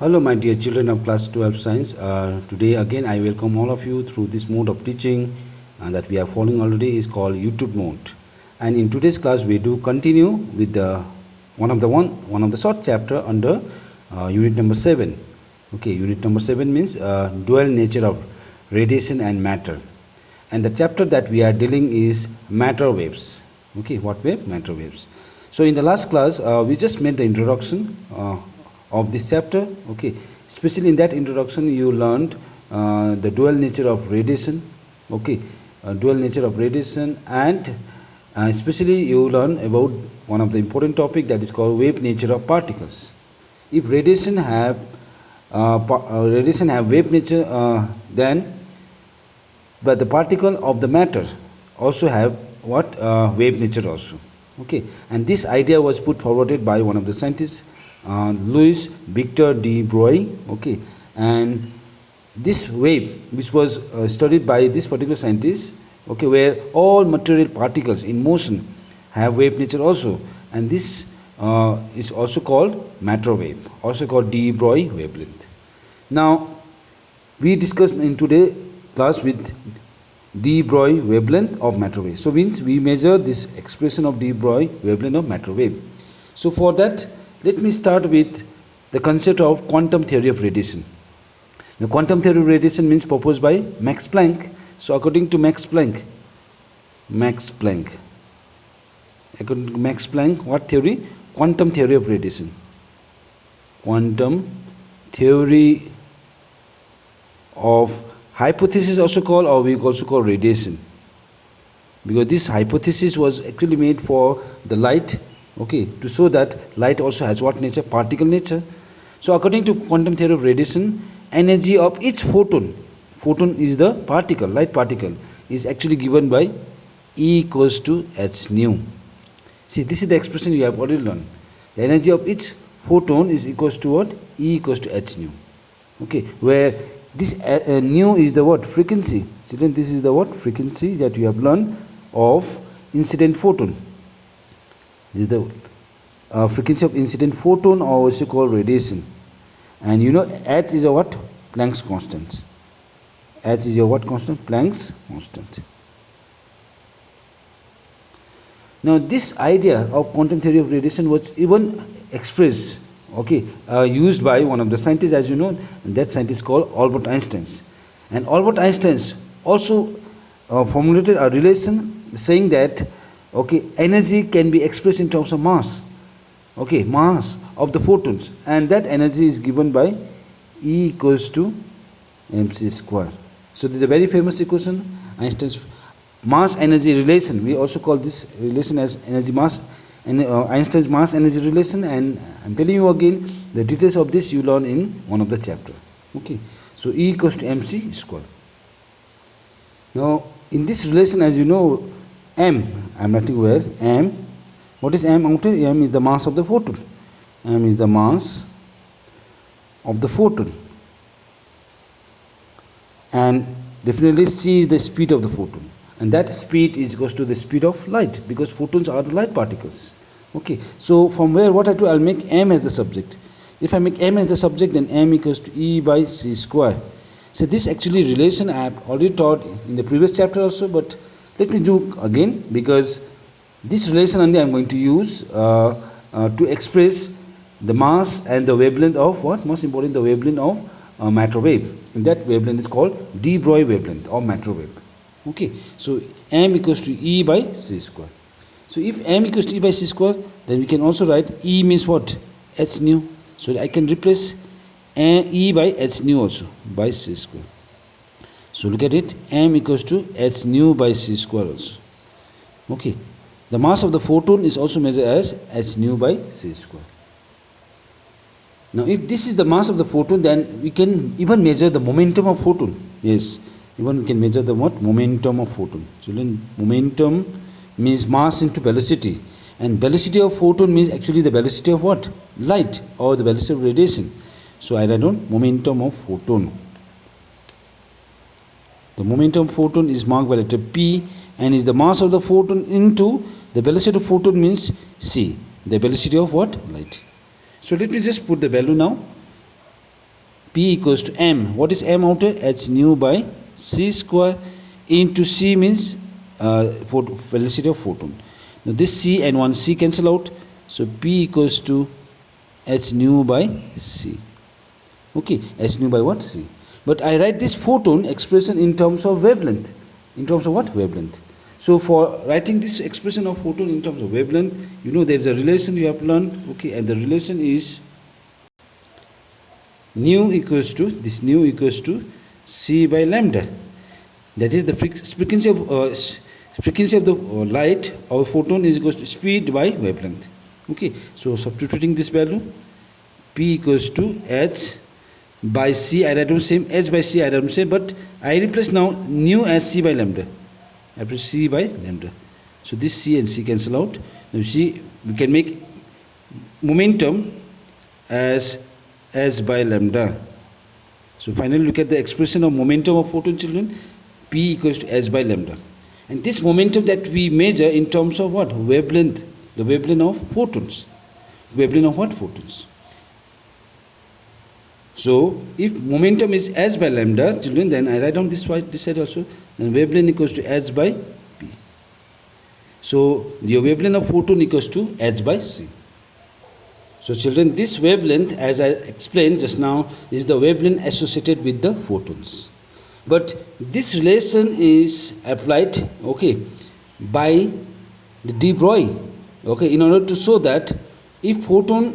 Hello my dear children of class 12 science. Today again I welcome all of you through this mode of teaching that we are following already is called YouTube mode. And in today's class we do continue with one of the short chapter under unit number 7. Okay, unit number 7 means dual nature of radiation and matter. And the chapter that we are dealing is matter waves. Okay, what wave? Matter waves. So in the last class we just made the introduction of this chapter. Okay, especially in that introduction you learned the dual nature of radiation. Okay, dual nature of radiation, and especially you learn about one of the important topic that is called wave nature of particles. If radiation have wave nature, then but the particle of the matter also have what wave nature also. Okay, and this idea was put forwarded by one of the scientists, Louis Victor de-Broglie. Okay, and this wave which was studied by this particular scientist, okay, where all material particles in motion have wave nature also, and this is also called matter wave, also called de-Broglie wavelength. Now we discussed in today's class with de-Broglie wavelength of matter wave. So means we measure this expression of de-Broglie wavelength of matter wave. So for that, let me start with the concept of quantum theory of radiation. The quantum theory of radiation means proposed by Max Planck. So according to Max Planck, according to Max Planck, what theory? Quantum theory of radiation. Quantum theory of hypothesis also called, or we also call radiation, because this hypothesis was actually made for the light. Okay, to show that light also has what nature? Particle nature. So according to quantum theory of radiation, energy of each photon is the particle, light particle, is actually given by E equals to h nu. See, this is the expression you have already learned. The energy of each photon is equals to what? E equals to h nu. Okay, where this nu is the what? Frequency. Children, this is the what? Frequency that you have learned of incident photon. This is the frequency of incident photon, or also called radiation. And you know h is a what? Planck's constant. H is your what constant? Planck's constant. Now this idea of quantum theory of radiation was even expressed, okay, used by one of the scientists, as you know, and that scientist called Albert Einstein. And Albert Einstein also formulated a relation saying that, okay, energy can be expressed in terms of mass. Okay, mass of the photons, and that energy is given by E equals to mc square. So this is a very famous equation, Einstein's mass energy relation. We also call this relation as energy mass, and Einstein's mass energy relation. And I'm telling you again, the details of this you learn in one of the chapter. Okay, so E equals to mc square. Now in this relation, as you know, m, I'm writing where m. What is m out here? M is the mass of the photon. M is the mass of the photon, and definitely c is the speed of the photon, and that speed is equals to the speed of light, because photons are the light particles. Okay, so from where what I do, I'll make m as the subject. If I make m as the subject, then m equals to E by c square. So this actually relation I have already taught in the previous chapter also, but let me do again, because this relation only I'm going to use to express the mass and the wavelength of what? Most important, the wavelength of matter wave. And that wavelength is called de-Broglie wavelength or matter wave. Okay, so m equals to E by c square. So if m equals to E by c square, then we can also write E means what? H nu. So I can replace E by h nu also by c square. So look at it, m equals to h nu by c square also. Okay, the mass of the photon is also measured as h nu by c square. Now if this is the mass of the photon, then we can even measure the momentum of photon. Yes, even we can measure the what? Momentum of photon. Children, momentum means mass into velocity, and velocity of photon means actually the velocity of what? Light, or the velocity of radiation. So I write down momentum of photon. The momentum of photon is marked by letter P, and is the mass of the photon into the velocity of photon means c, the velocity of what? Light. So let me just put the value now. P equals to m. What is m out here? H nu by c square into c means velocity of photon. Now this c and one c cancel out, so P equals to h nu by c. Okay, h nu by what? C. But I write this photon expression in terms of wavelength. In terms of what? Wavelength. So for writing this expression of photon in terms of wavelength, you know there is a relation you have learned. Okay, and the relation is nu equals to c by lambda. That is the frequency of the light or photon is equals to speed by wavelength. Okay, so substituting this value, P equals to h by c. I write down same, h by c I write down same, but I replace now nu as c by lambda. I put c by lambda. So this c and c cancel out. Now you see we can make momentum as h by lambda. So finally look at the expression of momentum of photon, children. P equals to h by lambda. And this momentum that we measure in terms of what? Wavelength. The wavelength of photons. Wavelength of what? Photons. So if momentum is h by lambda, children, then I write down this side also. Then wavelength equals to h by p. So the wavelength of photon equals to h by c. So children, this wavelength, as I explained just now, is the wavelength associated with the photons. But this relation is applied, okay, by the de-Broglie, okay, in order to show that if photon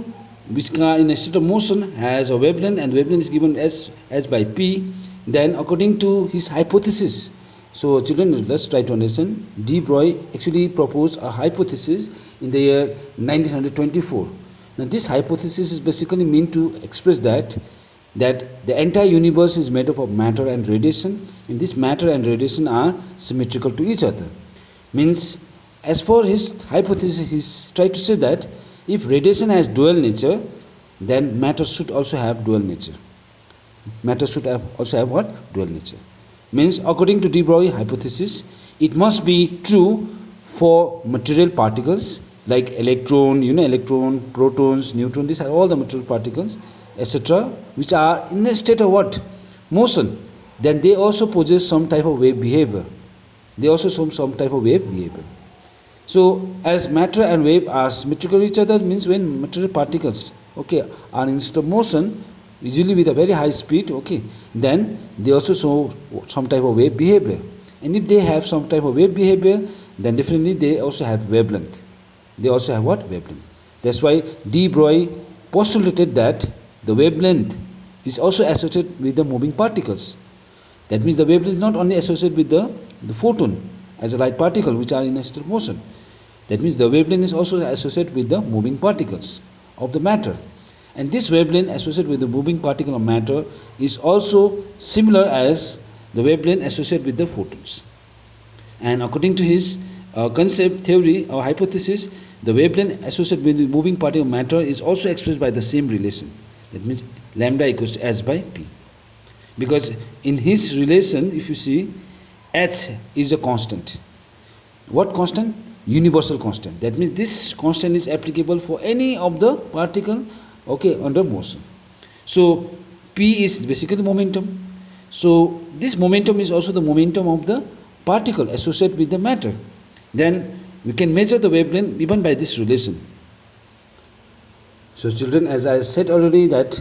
which are in a state of motion has a wavelength and wavelength is given as by p, then according to his hypothesis. So children, let's try to understand. De-Broglie actually proposed a hypothesis in the year 1924. Now this hypothesis is basically meant to express that the entire universe is made up of matter and radiation, and this matter and radiation are symmetrical to each other. Means, as per his hypothesis, he tried to say that if radiation has dual nature, then matter should also have dual nature. Matter should also have what? Dual nature. Means, according to de-Broglie hypothesis, it must be true for material particles like electron, electron, protons, neutrons. These are all the material particles, etc., which are in a state of what? Motion. Then they also possess some type of wave behavior. They also show some type of wave behavior. So as matter and wave are symmetrical to each other, means when material particles, okay, are in state of motion, usually with a very high speed, okay, then they also show some type of wave behavior. And if they have some type of wave behavior, then definitely they also have wavelength. They also have what? Wavelength. That's why de-Broglie postulated that the wavelength is also associated with the moving particles. That means the wavelength is not only associated with the photon as a light particle which are in a state of motion. That means the wavelength is also associated with the moving particles of the matter. And this wavelength associated with the moving particle of matter is also similar as the wavelength associated with the photons. And according to his concept, theory or hypothesis, the wavelength associated with the moving particle of matter is also expressed by the same relation. That means lambda equals to h by p. Because in his relation, if you see, h is a constant. What constant? Universal constant. That means this constant is applicable for any of the particle, okay, under motion. So p is basically momentum. So this momentum is also the momentum of the particle associated with the matter. Then we can measure the wavelength even by this relation. So children, as I said already, that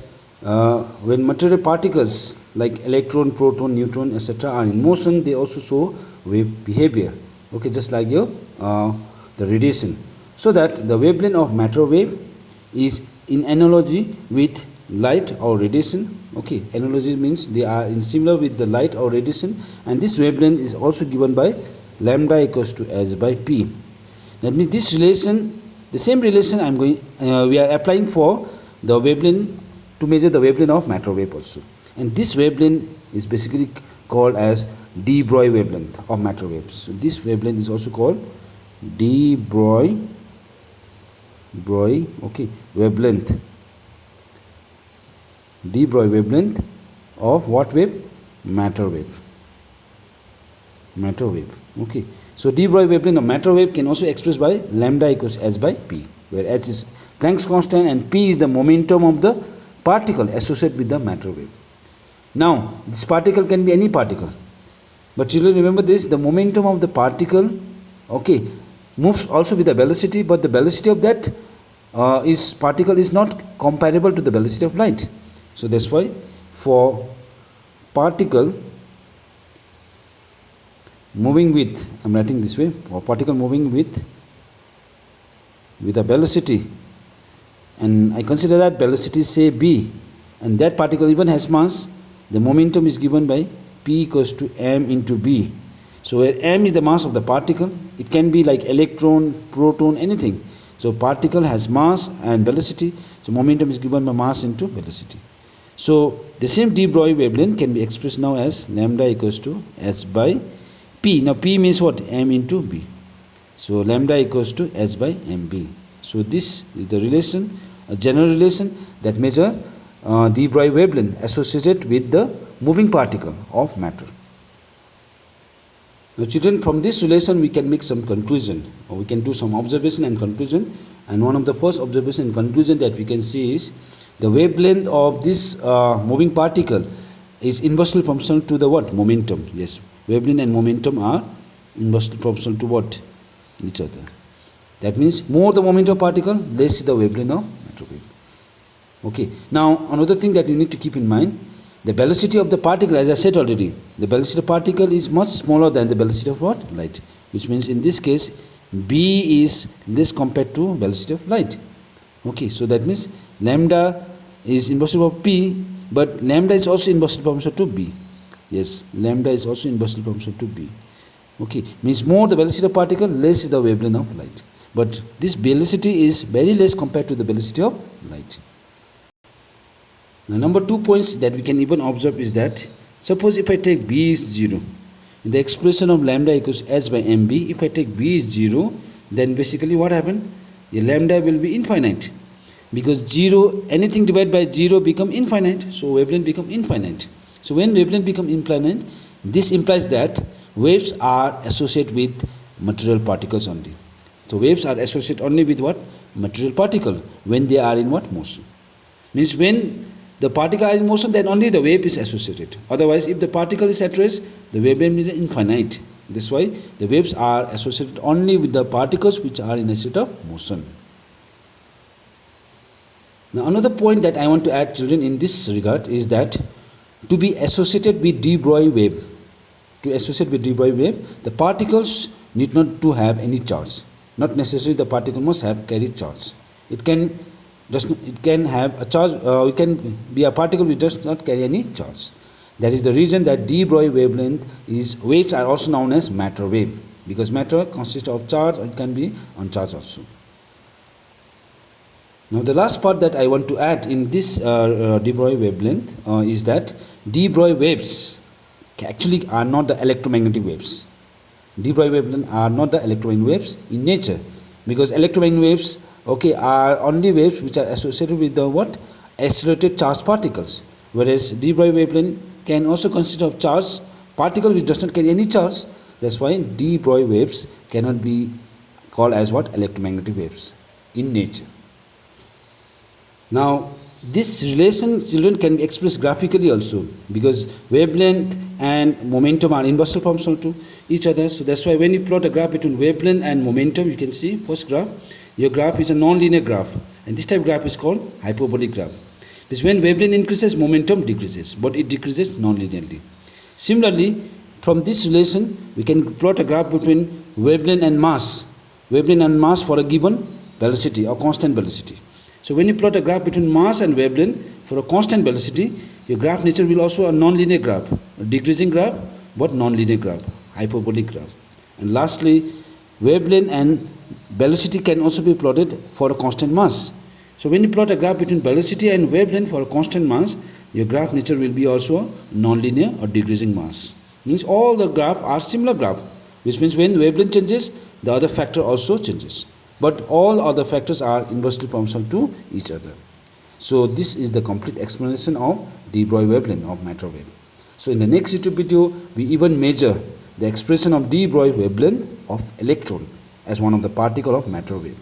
when material particles like electron, proton, neutron, etc. are in motion, they also show wave behavior, okay, just like the radiation. So that the wavelength of matter wave is in analogy with light or radiation. Okay, analogy means they are in similar with the light or radiation, and this wavelength is also given by lambda equals to h by p. That means this relation, the same relation we are applying for the wavelength to measure the wavelength of matter wave also. And this wavelength is basically called as de-Broglie wavelength of matter waves. So this wavelength is also called de-Broglie, okay, wavelength. De-Broglie wavelength of what wave? Matter wave. Matter wave. Okay. So de-Broglie wavelength of matter wave can also express by lambda equals h by p, where h is Planck's constant and p is the momentum of the particle associated with the matter wave. Now this particle can be any particle, but children, remember this, the momentum of the particle, okay, moves also with the velocity, but the velocity of that particle is not comparable to the velocity of light. So that's why for particle moving with, I'm writing this way, for particle moving with a velocity, and I consider that velocity say b, and that particle even has mass, the momentum is given by p equals to m into b. So where m is the mass of the particle, it can be like electron, proton, anything. So particle has mass and velocity, so momentum is given by mass into velocity. So the same de-Broglie wavelength can be expressed now as lambda equals to h by p. Now p means what? M into b. So lambda equals to h by mb. So this is the relation, a general relation that measure de-Broglie wavelength associated with the moving particle of matter. Now children, from this relation we can make some conclusion, or we can do some observation and conclusion. And one of the first observation and conclusion that we can see is the wavelength of this moving particle is inversely proportional to the what? Momentum. Yes, wavelength and momentum are inversely proportional to what? Each other. That means more the momentum of particle, less the wavelength of matter wave. Okay. Now another thing that you need to keep in mind, the velocity of the particle, as I said already, the velocity of particle is much smaller than the velocity of what? Light. Which means in this case b is less compared to velocity of light. Okay, so that means lambda is inversely proportional to p, but lambda is also inversely proportional to b. Yes, lambda is also inversely proportional to b. Okay, means more the velocity of particle, less the wavelength of light. But this velocity is very less compared to the velocity of light. Now number 2 points that we can even observe is that, suppose if I take b is 0, in the expression of lambda equals h by mb, if I take b is 0, then basically what happened? The lambda will be infinite, because 0, anything divided by 0 become infinite, so wavelength become infinite. So when wavelength become infinite, this implies that waves are associated with material particles only. So waves are associated only with what? Material particle, when they are in what? Motion. Means when the particle are in motion, then only the wave is associated. Otherwise, if the particle is at rest, the wavelength is infinite. That's why the waves are associated only with the particles which are in a state of motion. Now another point that I want to add, children, in this regard is that to be associated with de-Broglie wave, the particles need not to have any charge. Not necessarily the particle must have carried charge. It can have a charge, it can be a particle which does not carry any charge. That is the reason that de-Broglie wavelength waves are also known as matter wave, because matter consists of charge, or it can be uncharged also. Now the last part that I want to add in this de-Broglie wavelength is that de-Broglie waves actually are not the electromagnetic waves. De-Broglie wavelength are not the electromagnetic waves in nature, because electromagnetic waves, okay, are only waves which are associated with the what? Accelerated charged particles, whereas de-Broglie wavelength can also consist of charged particle which does not carry any charge. That's why de-Broglie waves cannot be called as what? Electromagnetic waves in nature. Now this relation, children, can be expressed graphically also, because wavelength and momentum are inversely proportional to each other. So that's why when you plot a graph between wavelength and momentum, you can see first graph, your graph is a non-linear graph, and this type of graph is called hyperbolic graph. Because when wavelength increases, momentum decreases, but it decreases non-linearly. Similarly, from this relation we can plot a graph between wavelength and mass for a given velocity or constant velocity. So when you plot a graph between mass and wavelength for a constant velocity, your graph nature will also a non-linear graph, a decreasing graph but non-linear graph, hyperbolic graph. And lastly, wavelength and velocity can also be plotted for a constant mass. So when you plot a graph between velocity and wavelength for a constant mass, your graph nature will be also non-linear or decreasing mass. Means all the graph are similar graph, which means when wavelength changes, the other factor also changes. But all other factors are inversely proportional to each other. So this is the complete explanation of de-Broglie wavelength of matter wave. So in the next YouTube video, we even measure the expression of de-Broglie wavelength of electron as one of the particle of matter wave.